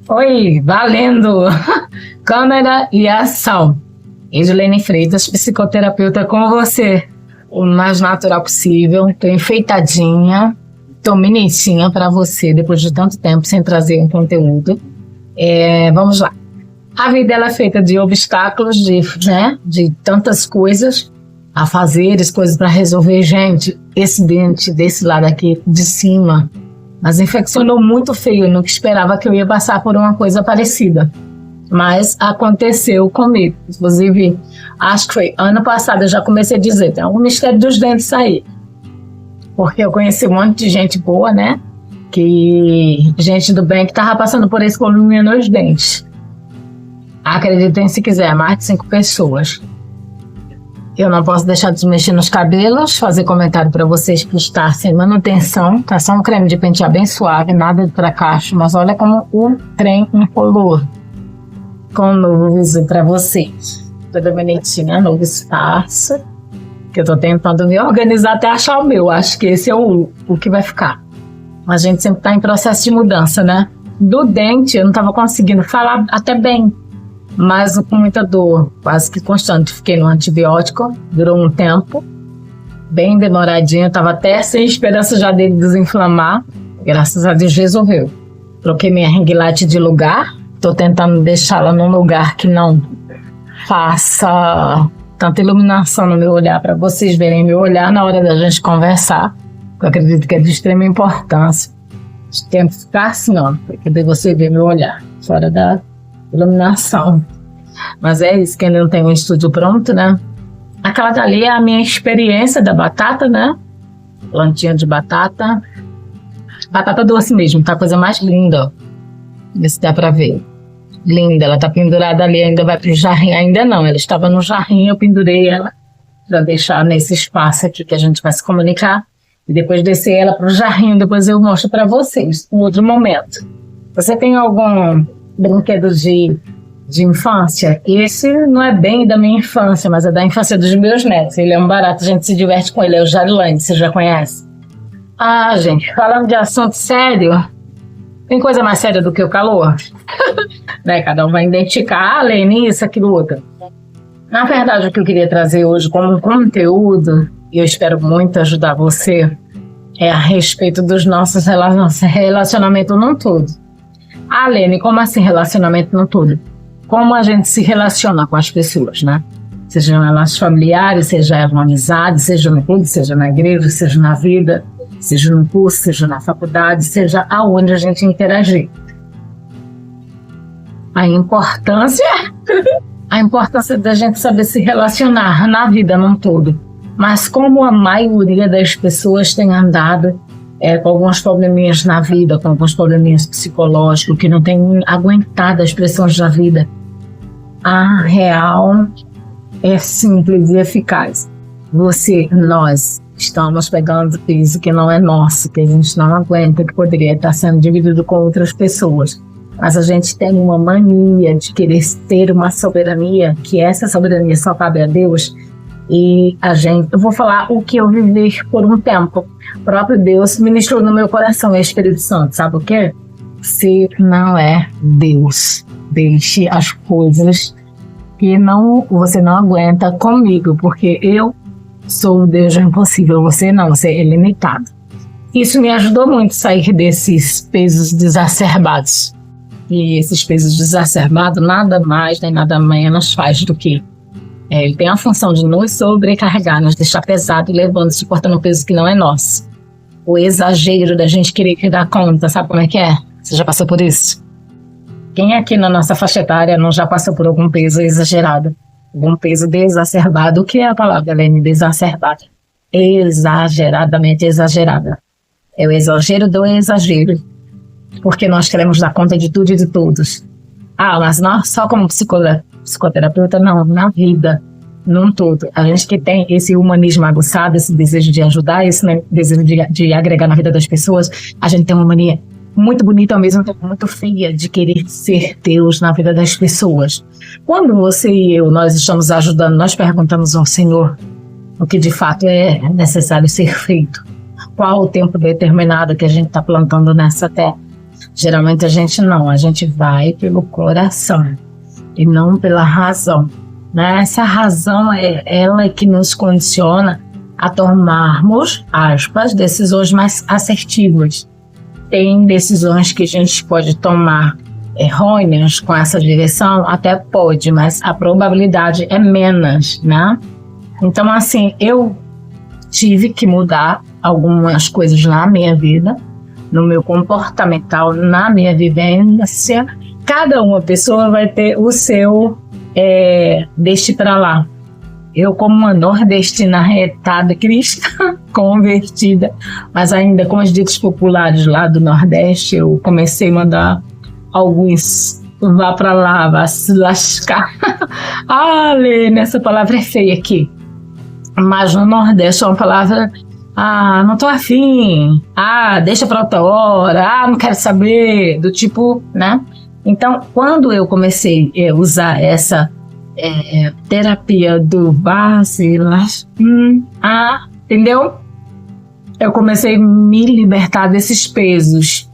Oi, valendo! Câmera e ação. Edilene Freitas, psicoterapeuta com você. O mais natural possível. Tô enfeitadinha, tô bonitinha para você depois de tanto tempo sem trazer um conteúdo. Vamos lá. A vida ela é feita de obstáculos, de tantas coisas a fazer, coisas para resolver. Gente, esse dente desse lado aqui de cima, mas infeccionou muito feio. Eu nunca esperava que eu ia passar por uma coisa parecida. Mas aconteceu comigo. Inclusive, acho que foi ano passado, eu já comecei a dizer, tem algum mistério dos dentes aí. Porque eu conheci um monte de gente boa, né? Gente do bem que tava passando por esse problema nos dentes. Acreditem se quiser, mais de 5 pessoas. Eu não posso deixar de mexer nos cabelos, fazer comentário para vocês que está sem manutenção. Tá só um creme de pentear bem suave, nada de fracasso, mas olha como o trem empolou. Com um novo viso para vocês. Toda bonitinha, novo espaço. Que eu tô tentando me organizar até achar o meu. Acho que esse é o que vai ficar. A gente sempre tá em processo de mudança, né? Do dente, eu não tava conseguindo falar até bem. Mas com muita dor, quase que constante. Fiquei no antibiótico, durou um tempo. Bem demoradinho, eu tava até sem esperança já dele desinflamar. Graças a Deus resolveu. Troquei minha ring light de lugar. Estou tentando deixá-la num lugar que não faça tanta iluminação no meu olhar, para vocês verem meu olhar na hora da gente conversar. Eu acredito que é de extrema importância. Tem que ficar assim, ó, para poder você ver meu olhar, fora da iluminação. Mas é isso, que ainda não tem um estúdio pronto, né? Aquela dali é a minha experiência da batata, né? Plantinha de batata. Batata doce mesmo, tá a coisa mais linda, ó. Vê se dá pra ver. Linda, ela tá pendurada ali, ainda vai pro jarrinho. Ainda não, ela estava no jarrinho, eu pendurei ela pra deixar nesse espaço aqui que a gente vai se comunicar. E depois descer ela pro jarrinho, depois eu mostro pra vocês, em outro momento. Você tem algum brinquedo de infância? Esse não é bem da minha infância, mas é da infância dos meus netos. Ele é um barato, a gente se diverte com ele, é o Jarilane, você já conhece? Ah, gente, falando de assunto sério, tem coisa mais séria do que o calor? Né? Cada um vai identificar, Lene, isso, aquilo, outro. Na verdade, o que eu queria trazer hoje como um conteúdo, e eu espero muito ajudar você, é a respeito dos nossos relacionamentos no todo. Ah, Lene, como assim relacionamento no todo? Como a gente se relaciona com as pessoas, né? Sejam elas familiares, seja elas uma amizade, seja no clube, seja na igreja, seja na vida, seja no curso, seja na faculdade, seja aonde a gente interagir. A importância da gente saber se relacionar na vida num todo. Mas como a maioria das pessoas tem andado com alguns probleminhas na vida, com alguns probleminhas psicológicos, que não tem aguentado as pressões da vida, a real é simples e eficaz. Nós estamos pegando peso que não é nosso, que a gente não aguenta, que poderia estar sendo dividido com outras pessoas. Mas a gente tem uma mania de querer ter uma soberania, que essa soberania só cabe a Deus. E eu vou falar o que eu vivi por um tempo. O próprio Deus ministrou no meu coração, o Espírito Santo, sabe o quê? Se não é Deus, deixe as coisas que você não aguenta comigo, porque eu sou o Deus do impossível, você não, você é limitado. Isso me ajudou muito a sair desses pesos exacerbados. E esses pesos exacerbados nada mais nem nada menos faz do que ele tem a função de nos sobrecarregar, nos deixar pesado e levando, suportando um peso que não é nosso. O exagero da gente querer dar conta, sabe como é que é? Você já passou por isso? Quem aqui na nossa faixa etária não já passou por algum peso exagerado? Algum peso desacerbado? O que é a palavra, Lene? Desacerbada. Exageradamente exagerada. É o exagero do exagero. Porque nós queremos dar conta de tudo e de todos. Ah, mas não só como psicoterapeuta, não, na vida, num todo. A gente que tem esse humanismo aguçado, esse desejo de ajudar, esse desejo de agregar na vida das pessoas, a gente tem uma mania muito bonita, ao mesmo tempo muito feia, de querer ser Deus na vida das pessoas. Quando você e eu, nós estamos ajudando, nós perguntamos ao Senhor o que de fato é necessário ser feito. Qual o tempo determinado que a gente está plantando nessa terra? Geralmente a gente vai pelo coração e não pela razão, né? Essa razão é ela que nos condiciona a tomarmos, aspas, decisões mais assertivas. Tem decisões que a gente pode tomar errôneas com essa direção? Até pode, mas a probabilidade é menos, né? Então, assim, eu tive que mudar algumas coisas na minha vida, no meu comportamental, na minha vivência. Cada uma pessoa vai ter o seu deste para lá. Eu, como uma nordestina retada cristã, convertida, mas ainda com os ditos populares lá do Nordeste, eu comecei a mandar alguns vá para lá, vá se lascar. Lê, essa palavra é feia aqui. Mas no Nordeste é uma palavra, não tô afim, deixa para outra hora, não quero saber, do tipo, né? Então, quando eu comecei a usar essa terapia do vacilas, entendeu? Eu comecei a me libertar desses pesos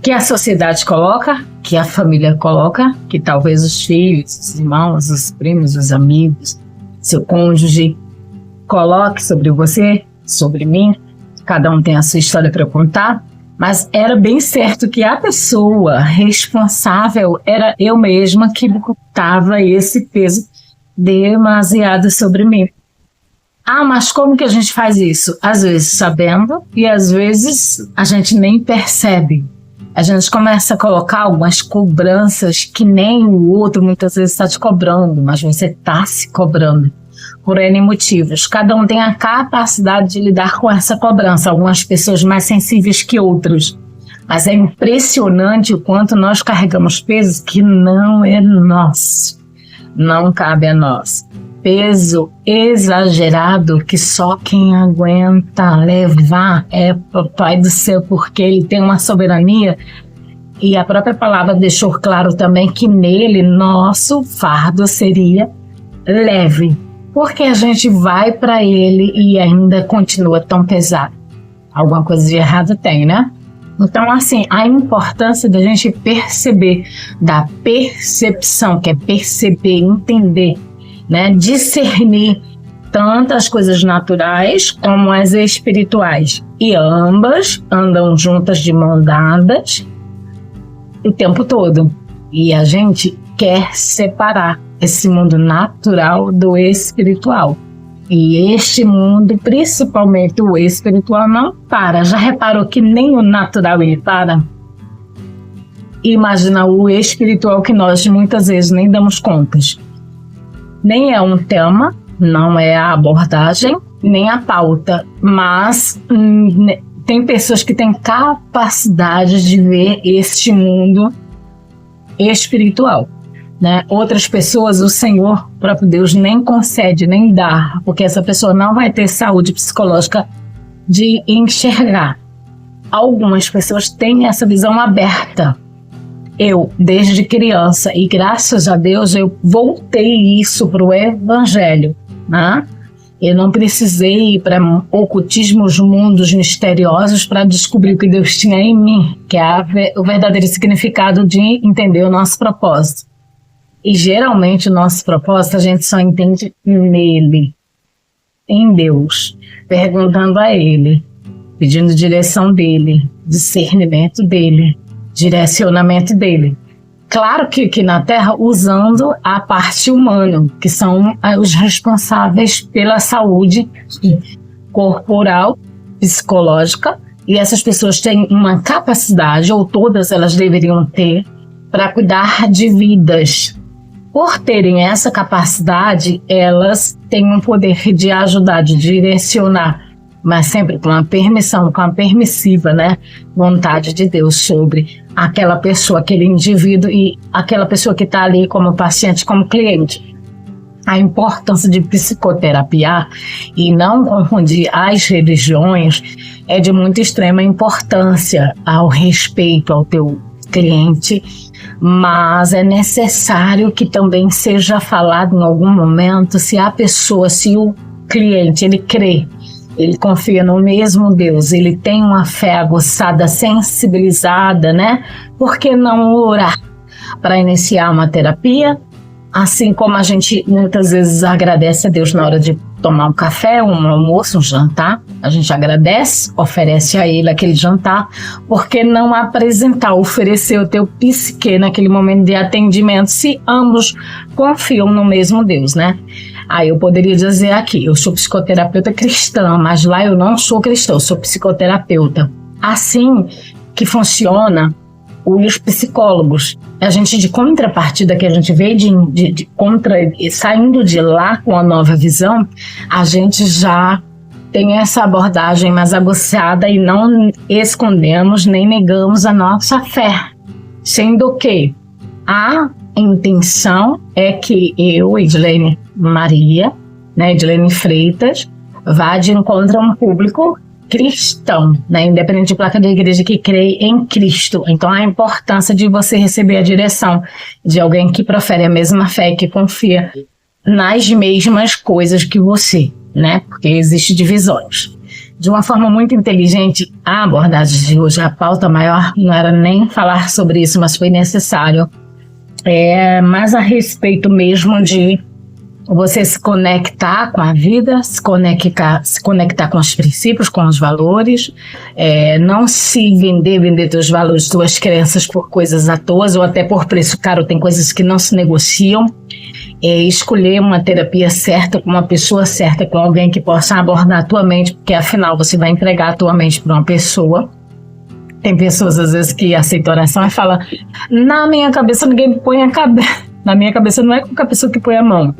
que a sociedade coloca, que a família coloca, que talvez os filhos, os irmãos, os primos, os amigos, seu cônjuge coloque sobre você, sobre mim. Cada um tem a sua história para contar, mas era bem certo que a pessoa responsável era eu mesma que botava esse peso demasiado sobre mim. Mas como que a gente faz isso? Às vezes sabendo e às vezes a gente nem percebe. A gente começa a colocar algumas cobranças que nem o outro muitas vezes está te cobrando, mas você está se cobrando por N motivos. Cada um tem a capacidade de lidar com essa cobrança, algumas pessoas mais sensíveis que outros. Mas é impressionante o quanto nós carregamos pesos que não é nosso, não cabe a nós. Peso exagerado que só quem aguenta levar é Papai do Céu, porque ele tem uma soberania. E a própria palavra deixou claro também que nele nosso fardo seria leve. Porque a gente vai para ele e ainda continua tão pesado. Alguma coisa de errado tem, né? Então, assim, a importância da gente perceber, da percepção, que é perceber, entender, né? Discernir tanto as coisas naturais como as espirituais. E ambas andam juntas de mão dadas o tempo todo. E a gente quer separar esse mundo natural do espiritual. E este mundo, principalmente o espiritual, não para. Já reparou que nem o natural ele para? Imagina o espiritual que nós muitas vezes nem damos contas. Nem é um tema, não é a abordagem, nem a pauta, mas tem pessoas que têm capacidade de ver este mundo espiritual, né? Outras pessoas, o Senhor, o próprio Deus, nem concede, nem dá, porque essa pessoa não vai ter saúde psicológica de enxergar. Algumas pessoas têm essa visão aberta. Eu, desde criança, e graças a Deus, eu voltei isso para o Evangelho, né? Eu não precisei ir para ocultismos, mundos misteriosos para descobrir o que Deus tinha em mim, que é o verdadeiro significado de entender o nosso propósito. E geralmente o nosso propósito a gente só entende nele, em Deus, perguntando a Ele, pedindo direção dele, discernimento dele, direcionamento dele. Claro que aqui na Terra, usando a parte humana, que são os responsáveis pela saúde corporal, psicológica, e essas pessoas têm uma capacidade, ou todas elas deveriam ter, para cuidar de vidas. Por terem essa capacidade, elas têm um poder de ajudar, de direcionar, mas sempre com a permissão, com a permissiva, né, vontade de Deus sobre aquela pessoa, aquele indivíduo e aquela pessoa que está ali como paciente, como cliente. A importância de psicoterapia e não confundir as religiões é de muito extrema importância ao respeito ao teu cliente, mas é necessário que também seja falado em algum momento se a pessoa, se o cliente, ele crê ele confia no mesmo Deus, ele tem uma fé aguçada, sensibilizada, né? Por que não orar para iniciar uma terapia? Assim como a gente muitas vezes agradece a Deus na hora de tomar um café, um almoço, um jantar, a gente agradece, oferece a Ele aquele jantar, por que não apresentar, oferecer o teu psique naquele momento de atendimento, se ambos confiam no mesmo Deus, né? Aí eu poderia dizer aqui, eu sou psicoterapeuta cristã, mas lá eu não sou cristã, eu sou psicoterapeuta. Assim que funciona os psicólogos. A gente, de contrapartida que a gente vê saindo de lá com a nova visão, a gente já tem essa abordagem mais aguçada e não escondemos nem negamos a nossa fé. Sendo que a intenção é que eu, Edilene Maria, né, Edilene Freitas, vá de encontro a um público cristão, né, independente de placa da igreja que crê em Cristo. Então a importância de você receber a direção de alguém que profere a mesma fé e que confia nas mesmas coisas que você, né, porque existem divisões. De uma forma muito inteligente, a abordagem de hoje, a pauta maior, não era nem falar sobre isso, mas foi necessário, mas a respeito mesmo de você se conectar com a vida, se conectar com os princípios, com os valores, não se vender teus valores, tuas crenças por coisas à toa ou até por preço caro, tem coisas que não se negociam, escolher uma terapia certa, com uma pessoa certa, com alguém que possa abordar a tua mente, porque afinal você vai entregar a tua mente para uma pessoa. Tem pessoas às vezes que aceitam oração e falam, na minha cabeça ninguém põe a cabeça. Na minha cabeça não é qualquer pessoa que põe a mão.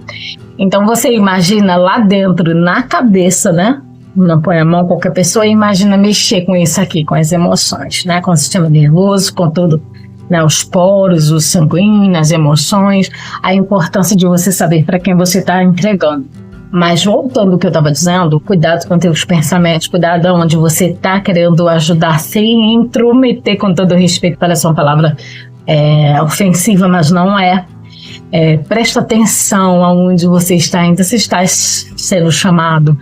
Então você imagina lá dentro, na cabeça, né? Não põe a mão qualquer pessoa e imagina mexer com isso aqui, com as emoções, né? Com o sistema nervoso, com tudo, né? Os poros, o sanguíneo, as emoções, a importância de você saber para quem você está entregando. Mas voltando ao que eu estava dizendo, cuidado com teus pensamentos, cuidado onde você está querendo ajudar sem intrometer, com todo respeito, parece uma palavra ofensiva, mas não é. Presta atenção aonde você está indo, você está sendo chamado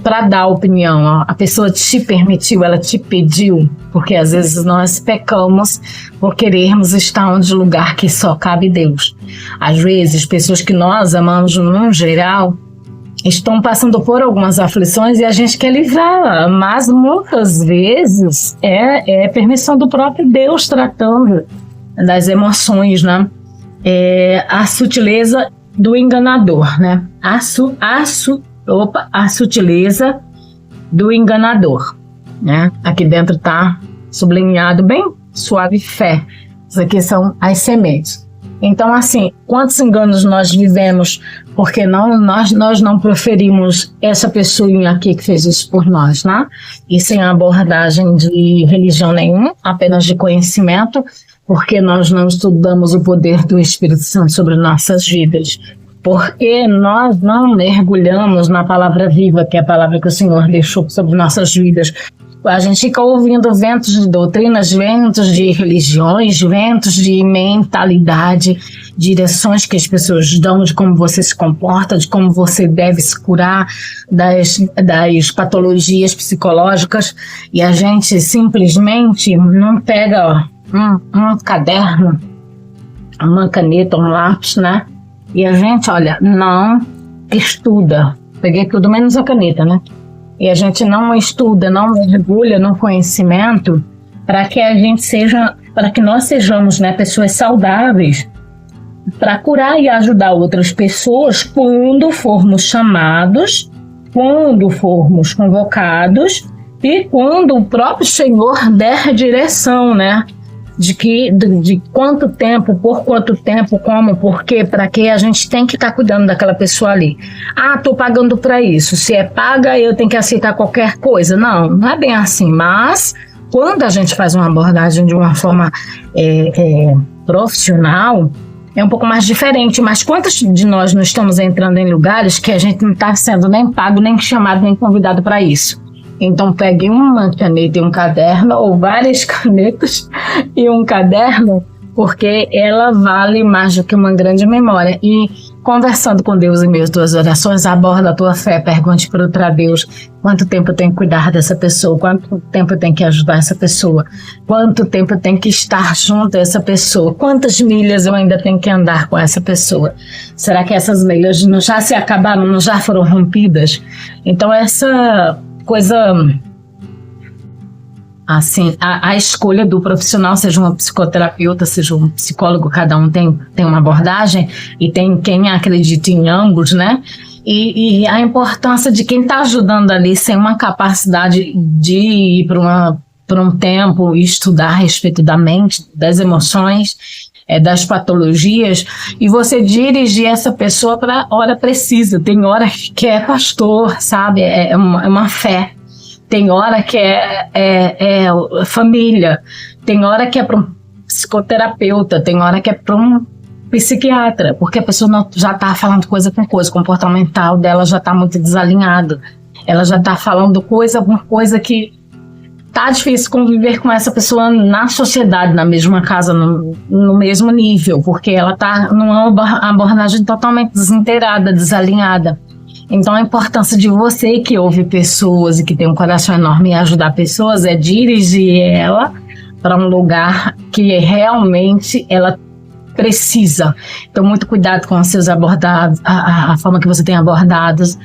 para dar opinião. A pessoa te permitiu, ela te pediu, porque às vezes nós pecamos por querermos estar onde lugar que só cabe Deus. Às vezes, pessoas que nós amamos no geral estão passando por algumas aflições e a gente quer livrar, mas muitas vezes é permissão do próprio Deus tratando das emoções, né? A sutileza do enganador, né? A sutileza do enganador, né? Aqui dentro está sublinhado bem suave fé. Isso aqui são as sementes. Então, assim, quantos enganos nós vivemos porque nós não proferimos essa pessoinha aqui que fez isso por nós, né? E sem abordagem de religião nenhuma, apenas de conhecimento, porque nós não estudamos o poder do Espírito Santo sobre nossas vidas. Porque nós não mergulhamos na palavra viva, que é a palavra que o Senhor deixou sobre nossas vidas. A gente fica ouvindo ventos de doutrinas, ventos de religiões, ventos de mentalidade, direções que as pessoas dão de como você se comporta, de como você deve se curar das patologias psicológicas, e a gente simplesmente não pega um caderno, uma caneta, um lápis, né? E a gente, não estuda. Peguei tudo menos a caneta, né? E a gente não estuda, não mergulha no conhecimento para que nós sejamos, né, pessoas saudáveis, para curar e ajudar outras pessoas quando formos chamados, quando formos convocados e quando o próprio Senhor der direção, né? De quanto tempo, por quanto tempo, como, por quê, para quê, a gente tem que estar cuidando daquela pessoa ali. Estou pagando para isso. Se é paga, eu tenho que aceitar qualquer coisa. Não é bem assim. Mas, quando a gente faz uma abordagem de uma forma profissional, é um pouco mais diferente. Mas quantos de nós não estamos entrando em lugares que a gente não está sendo nem pago, nem chamado, nem convidado para isso? Então pegue uma caneta e um caderno, ou várias canetas e um caderno, porque ela vale mais do que uma grande memória. E conversando com Deus em meio às tuas orações, aborda a tua fé, pergunte para Deus quanto tempo eu tenho que cuidar dessa pessoa, quanto tempo eu tenho que ajudar essa pessoa, quanto tempo eu tenho que estar junto a essa pessoa, quantas milhas eu ainda tenho que andar com essa pessoa. Será que essas milhas não já se acabaram, não já foram rompidas? Então essa coisa... Assim, a escolha do profissional, seja um psicoterapeuta, seja um psicólogo, cada um tem uma abordagem e tem quem acredita em ambos, né? E a importância de quem está ajudando ali sem uma capacidade de ir para um tempo e estudar a respeito da mente, das emoções, das patologias, e você dirigir essa pessoa para a hora precisa. Tem hora que é pastor, sabe? É uma fé. Tem hora que é família, tem hora que é para um psicoterapeuta, tem hora que é para um psiquiatra, porque a pessoa já está falando coisa com coisa, o comportamental dela já está muito desalinhado, ela já está falando coisa com coisa que tá difícil conviver com essa pessoa na sociedade, na mesma casa, no mesmo nível, porque ela está numa abordagem totalmente desinteirada, desalinhada. Então a importância de você que ouve pessoas e que tem um coração enorme em ajudar pessoas é dirigir ela para um lugar que realmente ela precisa. Então muito cuidado com os seus abordados, a forma que você tem abordados,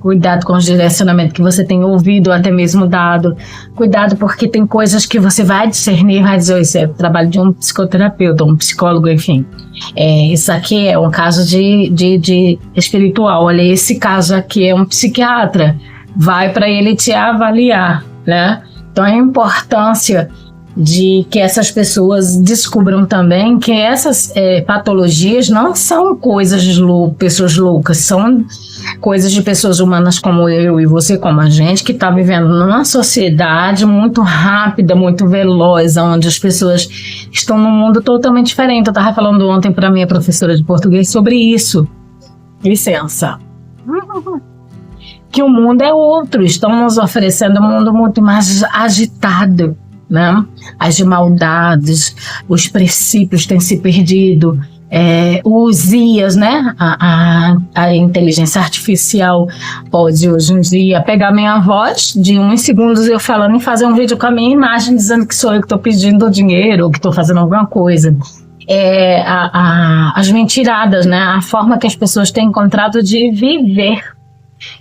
cuidado com os direcionamentos que você tem ouvido ou até mesmo dado, cuidado porque tem coisas que você vai discernir, vai dizer, isso é o trabalho de um psicoterapeuta, um psicólogo, enfim. Isso aqui é um caso de espiritual, olha, esse caso aqui é um psiquiatra, vai para ele te avaliar, né? Então a importância de que essas pessoas descubram também que essas patologias não são coisas de pessoas loucas, são coisas de pessoas humanas como eu e você, como a gente, que está vivendo numa sociedade muito rápida, muito veloz, onde as pessoas estão num mundo totalmente diferente. Eu estava falando ontem para minha professora de português sobre isso. Licença. Que o mundo é outro, estão nos oferecendo um mundo muito mais agitado, né? As maldades, os princípios têm se perdido, os IAs, né? A inteligência artificial pode hoje em dia pegar minha voz de 1 segundo eu falando e fazer um vídeo com a minha imagem dizendo que sou eu que estou pedindo dinheiro ou que estou fazendo alguma coisa. As mentiradas, né? A forma que as pessoas têm encontrado de viver.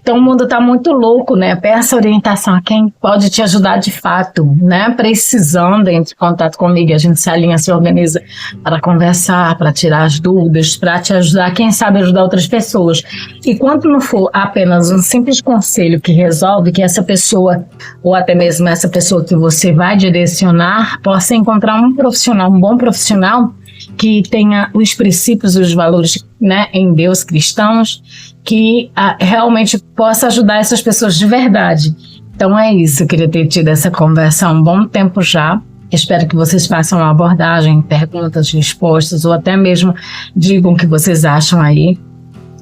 Então o mundo está muito louco, né? Peça orientação a quem pode te ajudar de fato, né? Precisando, entre em contato comigo, a gente se alinha, se organiza para conversar, para tirar as dúvidas, para te ajudar, quem sabe ajudar outras pessoas. E quando não for apenas um simples conselho que resolve, que essa pessoa, ou até mesmo essa pessoa que você vai direcionar, possa encontrar um profissional, um bom profissional, que tenha os princípios e os valores, né, em Deus, cristãos, que realmente possa ajudar essas pessoas de verdade. Então é isso, eu queria ter tido essa conversa há um bom tempo já. Espero que vocês façam uma abordagem, perguntas, respostas, ou até mesmo digam o que vocês acham aí.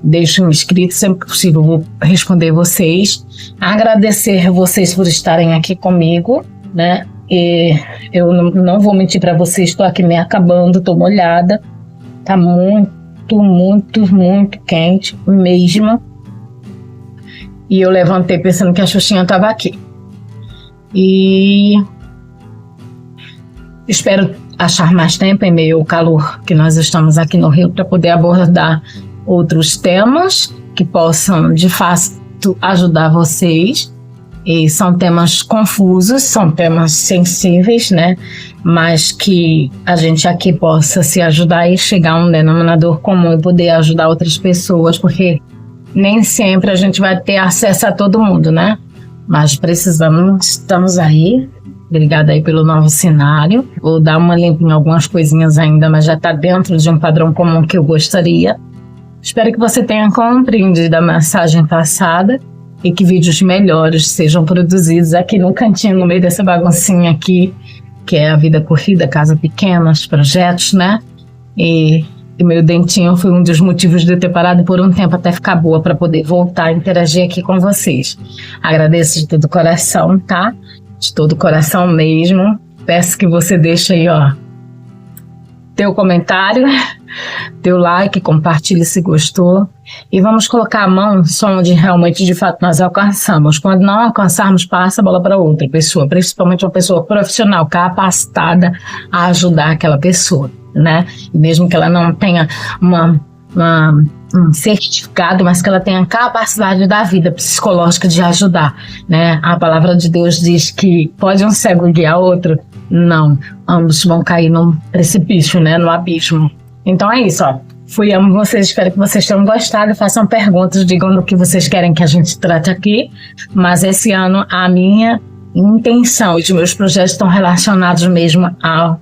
Deixem um escrito, sempre que possível vou responder vocês. Agradecer vocês por estarem aqui comigo, né? E eu não vou mentir para vocês, estou aqui me acabando, estou molhada, tá muito quente mesmo. E eu levantei pensando que a Xuxinha estava aqui. E espero achar mais tempo em meio ao calor que nós estamos aqui no Rio para poder abordar outros temas que possam de fato ajudar vocês. E são temas confusos, são temas sensíveis, né? Mas que a gente aqui possa se ajudar e chegar a um denominador comum e poder ajudar outras pessoas, porque nem sempre a gente vai ter acesso a todo mundo, né? Mas estamos aí. Obrigada aí pelo novo cenário. Vou dar uma limpa em algumas coisinhas ainda, mas já está dentro de um padrão comum que eu gostaria. Espero que você tenha compreendido a mensagem passada e que vídeos melhores sejam produzidos aqui no cantinho, no meio dessa baguncinha aqui, que é a vida corrida, casa pequena, os projetos, né? E o meu dentinho foi um dos motivos de eu ter parado por um tempo até ficar boa para poder voltar a interagir aqui com vocês. Agradeço de todo o coração, tá? De todo o coração mesmo. Peço que você deixe aí, ó, teu comentário, teu like, compartilhe se gostou. E vamos colocar a mão só onde realmente, de fato, nós alcançamos. Quando não alcançarmos, passa a bola para outra pessoa, principalmente uma pessoa profissional, capacitada a ajudar aquela pessoa, né? E mesmo que ela não tenha um certificado, mas que ela tenha capacidade da vida psicológica de ajudar, né? A palavra de Deus diz que pode um cego guiar outro? Não, ambos vão cair num precipício, né? No abismo. Então é isso, ó. Fui, amo vocês, espero que vocês tenham gostado. Façam perguntas, digam do que vocês querem que a gente trate aqui. Mas esse ano a minha intenção e os meus projetos estão relacionados mesmo ao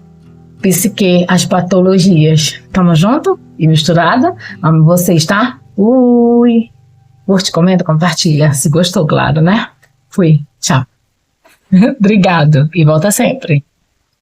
psique, às patologias. Tamo junto e misturado? Amo vocês, tá? Curte, comenta, compartilha. Se gostou, claro, né? Fui, tchau. Obrigado e volta sempre.